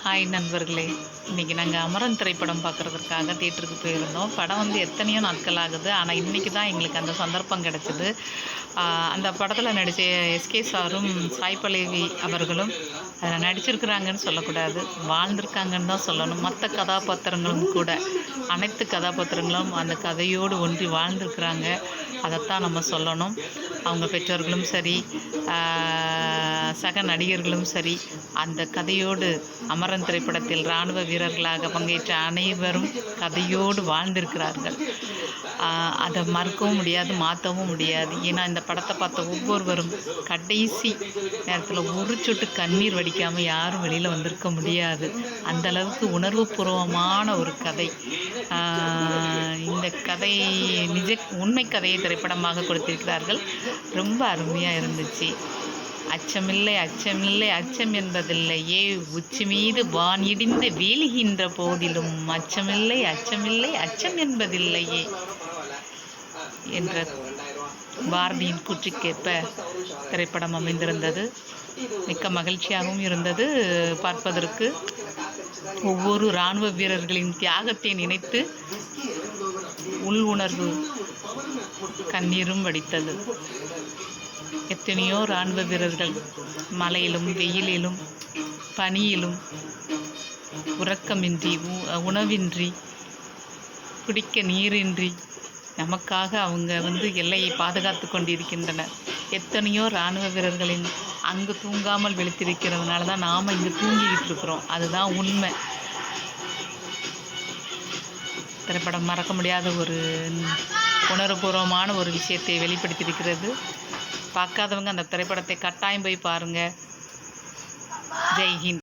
Hi நண்பர்களே, இன்றைக்கி நாங்கள் அமரன் திரைப்படம் பார்க்குறதுக்காக தியேட்டருக்கு போயிருந்தோம். படம் வந்து எத்தனையோ நாட்கள் ஆகுது. ஆனால் இன்றைக்கி தான் எங்களுக்கு அந்த சந்தர்ப்பம் கிடச்சிது. அந்த படத்தில் நடித்த எஸ்கே சாரும் சாய் பல்லவி அவர்களும் அதில் நடிச்சிருக்கிறாங்கன்னு சொல்லக்கூடாது, வாழ்ந்திருக்காங்கன்னு தான் சொல்லணும். மற்ற கதாபாத்திரங்களும் கூட, அனைத்து கதாபாத்திரங்களும் அந்த கதையோடு ஒன்றி வாழ்ந்திருக்கிறாங்க. அதைத்தான் நம்ம சொல்லணும். அவங்க பெற்றோர்களும் சரி, சக நடிகர்களும் சரி, அந்த கதையோடு அமரன் திரைப்படத்தில் இராணுவ வீரர்களாக பங்கேற்ற அனைவரும் கதையோடு வாழ்ந்திருக்கிறார்கள். அதை மறுக்கவும் முடியாது, மாற்றவும் முடியாது. ஏன்னா இந்த படத்தை பார்த்த ஒவ்வொருவரும் கடைசி நேரத்தில் ஒரு சொட்டு கண்ணீர் வடிக்காமல் யாரும் வெளியில் வந்திருக்க முடியாது. அந்தளவுக்கு உணர்வுபூர்வமான ஒரு கதை. இந்த கதை உண்மை கதையை திரைப்படமாக கொடுத்திருக்கிறார்கள். ரொம்ப அருமையாக இருந்துச்சு. அச்சமில்லை அச்சமில்லை அச்சம் என்பதில்லையே, உச்சி மீது வான் இடிந்து வீழ்கின்ற போதிலும் அச்சமில்லை அச்சமில்லை அச்சம் என்பதில்லையே என்ற பாரதியின் கூற்றுக்கேற்ப திரைப்படம் அமைந்திருந்தது. மிக்க மகிழ்ச்சியாகவும் இருந்தது பார்ப்பதற்கு. ஒவ்வொரு இராணுவ வீரர்களின் தியாகத்தை நினைத்து உள் உணர்வு கண்ணீரும் வடித்தது. எத்தனையோ இராணுவ வீரர்கள் மழையிலும் வெயிலிலும் பனியிலும் உறக்கமின்றி உணவின்றி குடிக்க நீரின்றி நமக்காக அவங்க எல்லையை பாதுகாத்து கொண்டிருக்கின்றனர். எத்தனையோ இராணுவ வீரர்களின் அங்கு தூங்காமல் விழித்திருக்கிறதுனால தான் நாம் இங்கே தூங்கிக்கிட்டு இருக்கிறோம். அதுதான் உண்மை. திரைப்படம் மறக்க முடியாத ஒரு உணர்வுபூர்வமான ஒரு விஷயத்தை வெளிப்படுத்தியிருக்கிறது. பார்க்காதவங்க அந்த திரைப்படத்தை கட்டாயம் போய் பாருங்கள். ஜெய் ஹிந்த்.